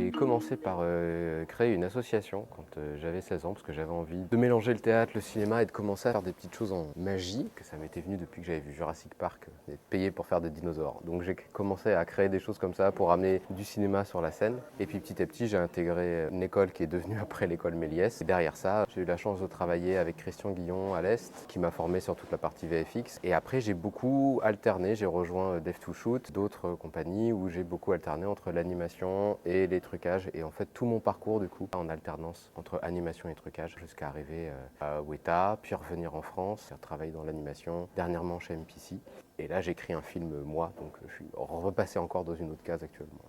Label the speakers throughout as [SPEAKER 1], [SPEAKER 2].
[SPEAKER 1] J'ai commencé par créer une association quand j'avais 16 ans parce que j'avais envie de mélanger le théâtre, le cinéma et de commencer à faire des petites choses en magie, que ça m'était venu depuis que j'avais vu Jurassic Park, d'être payé pour faire des dinosaures. Donc j'ai commencé à créer des choses comme ça pour amener du cinéma sur la scène. Et puis petit à petit, j'ai intégré une école qui est devenue après l'école Méliès. Et derrière ça, j'ai eu la chance de travailler avec Christian Guillon à l'Est, qui m'a formé sur toute la partie VFX. Et après, j'ai beaucoup alterné, j'ai rejoint Dev2Shoot, d'autres compagnies où j'ai beaucoup alterné entre l'animation et les trucages. Et en fait, tout mon parcours, du coup, en alternance entre animation et trucage, jusqu'à arriver à Weta, puis revenir en France, travailler dans l'animation, dernièrement chez MPC. Et là, j'écris un film, moi, donc je suis repassé encore dans une autre case actuellement.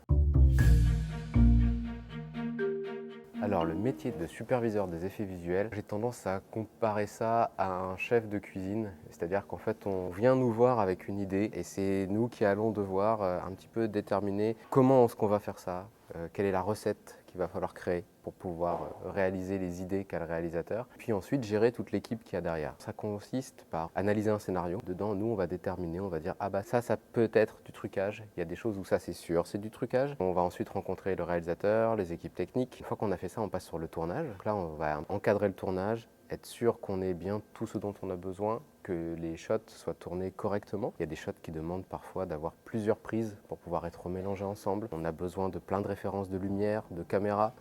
[SPEAKER 1] Alors, le métier de superviseur des effets visuels, j'ai tendance à comparer ça à un chef de cuisine. C'est-à-dire qu'en fait, on vient nous voir avec une idée et c'est nous qui allons devoir un petit peu déterminer comment est-ce qu'on va faire ça, quelle est la recette qu'il va falloir créer pour pouvoir réaliser les idées qu'a le réalisateur. Puis ensuite, gérer toute l'équipe qu'il y a derrière. Ça consiste par analyser un scénario. Dedans, nous, on va déterminer, on va dire, ah bah ça peut être du trucage. Il y a des choses où ça, c'est sûr, c'est du trucage. On va ensuite rencontrer le réalisateur, les équipes techniques. Une fois qu'on a fait ça, on passe sur le tournage. Donc là, on va encadrer le tournage, être sûr qu'on ait bien tout ce dont on a besoin, que les shots soient tournés correctement. Il y a des shots qui demandent parfois d'avoir plusieurs prises pour pouvoir être mélangés ensemble. On a besoin de plein de références de lumière, de caméra,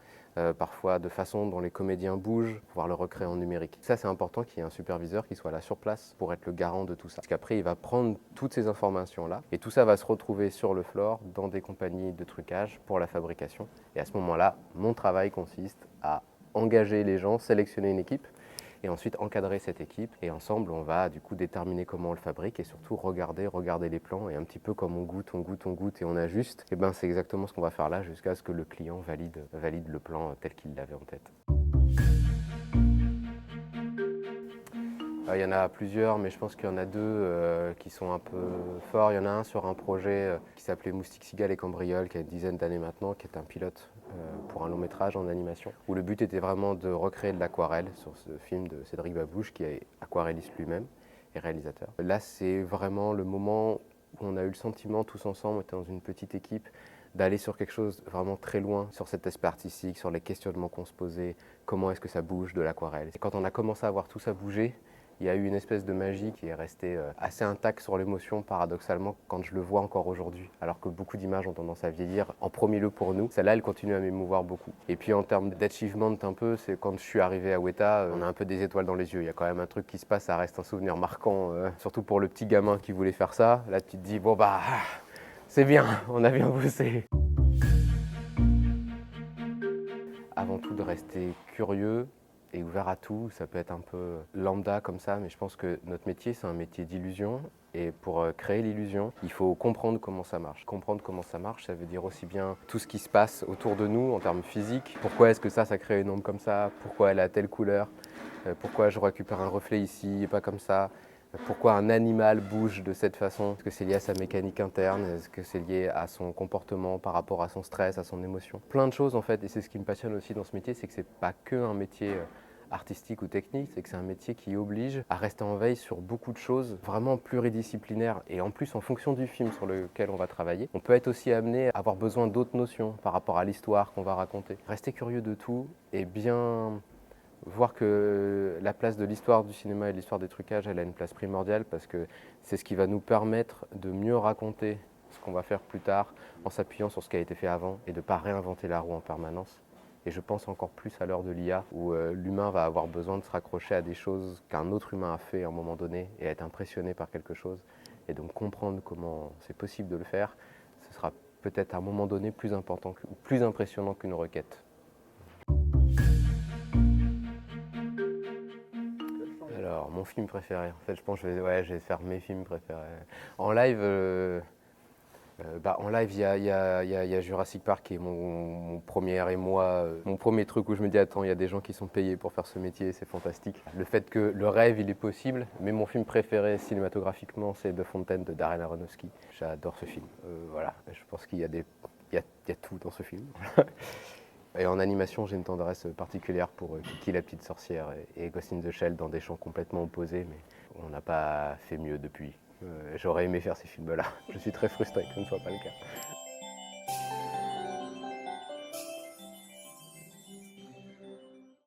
[SPEAKER 1] parfois de façon dont les comédiens bougent, pouvoir le recréer en numérique. Ça, c'est important qu'il y ait un superviseur qui soit là sur place pour être le garant de tout ça. Parce qu'après, il va prendre toutes ces informations-là et tout ça va se retrouver sur le floor dans des compagnies de trucage pour la fabrication. Et à ce moment-là, mon travail consiste à engager les gens, sélectionner une équipe et ensuite encadrer cette équipe. Et ensemble, on va du coup déterminer comment on le fabrique et surtout regarder les plans. Et un petit peu comme on goûte et on ajuste, et ben c'est exactement ce qu'on va faire là jusqu'à ce que le client valide le plan tel qu'il l'avait en tête. Il y en a plusieurs, mais je pense qu'il y en a deux qui sont un peu forts. Il y en a un sur un projet qui s'appelait Moustique, Cigale et Cambriole, qui a une dizaine d'années maintenant, qui est un pilote pour un long métrage en animation, où le but était vraiment de recréer de l'aquarelle sur ce film de Cédric Babouche, qui est aquarelliste lui-même et réalisateur. Là, c'est vraiment le moment où on a eu le sentiment, tous ensemble, on était dans une petite équipe, d'aller sur quelque chose vraiment très loin, sur cet aspect artistique, sur les questionnements qu'on se posait, comment est-ce que ça bouge de l'aquarelle. Et quand on a commencé à voir tout ça bouger, il y a eu une espèce de magie qui est restée assez intacte sur l'émotion, paradoxalement, quand je le vois encore aujourd'hui. Alors que beaucoup d'images ont tendance à vieillir, en premier lieu pour nous. Celle-là, elle continue à m'émouvoir beaucoup. Et puis en termes d'achievement un peu, c'est quand je suis arrivé à Weta, on a un peu des étoiles dans les yeux. Il y a quand même un truc qui se passe, ça reste un souvenir marquant, surtout pour le petit gamin qui voulait faire ça. Là, tu te dis, bon bah, c'est bien, on a bien bossé. Avant tout de rester curieux et ouvert à tout. Ça peut être un peu lambda comme ça, mais je pense que notre métier, c'est un métier d'illusion. Et pour créer l'illusion, il faut comprendre comment ça marche. Comprendre comment ça marche, ça veut dire aussi bien tout ce qui se passe autour de nous en termes physiques. Pourquoi est-ce que ça crée une ombre comme ça? Pourquoi elle a telle couleur? Pourquoi je récupère un reflet ici et pas comme ça? Pourquoi un animal bouge de cette façon? Est-ce que c'est lié à sa mécanique interne? Est-ce que c'est lié à son comportement par rapport à son stress, à son émotion? Plein de choses en fait, et c'est ce qui me passionne aussi dans ce métier, c'est que c'est pas que un métier artistique ou technique, c'est que c'est un métier qui oblige à rester en veille sur beaucoup de choses vraiment pluridisciplinaires. Et en plus, en fonction du film sur lequel on va travailler, on peut être aussi amené à avoir besoin d'autres notions par rapport à l'histoire qu'on va raconter. Rester curieux de tout et bien voir que la place de l'histoire du cinéma et de l'histoire des trucages, elle a une place primordiale parce que c'est ce qui va nous permettre de mieux raconter ce qu'on va faire plus tard en s'appuyant sur ce qui a été fait avant et de ne pas réinventer la roue en permanence. Et je pense encore plus à l'heure de l'IA où l'humain va avoir besoin de se raccrocher à des choses qu'un autre humain a fait à un moment donné et être impressionné par quelque chose. Et donc comprendre comment c'est possible de le faire, ce sera peut-être à un moment donné plus important, plus impressionnant qu'une requête. Alors, mon film préféré, en fait, je pense que je vais faire mes films préférés. En live, il y a Jurassic Park qui est mon premier émoi, mon premier truc où je me dis attends, il y a des gens qui sont payés pour faire ce métier, c'est fantastique. Le fait que le rêve, il est possible, mais mon film préféré cinématographiquement, c'est The Fountain de Darren Aronofsky. J'adore ce film. Voilà, je pense qu'il y a il y a tout dans ce film. Et en animation, j'ai une tendresse particulière pour Kiki la petite sorcière et Ghost in the Shell dans des champs complètement opposés, mais on n'a pas fait mieux depuis. J'aurais aimé faire ces films-là. Je suis très frustré que ce ne soit pas le cas.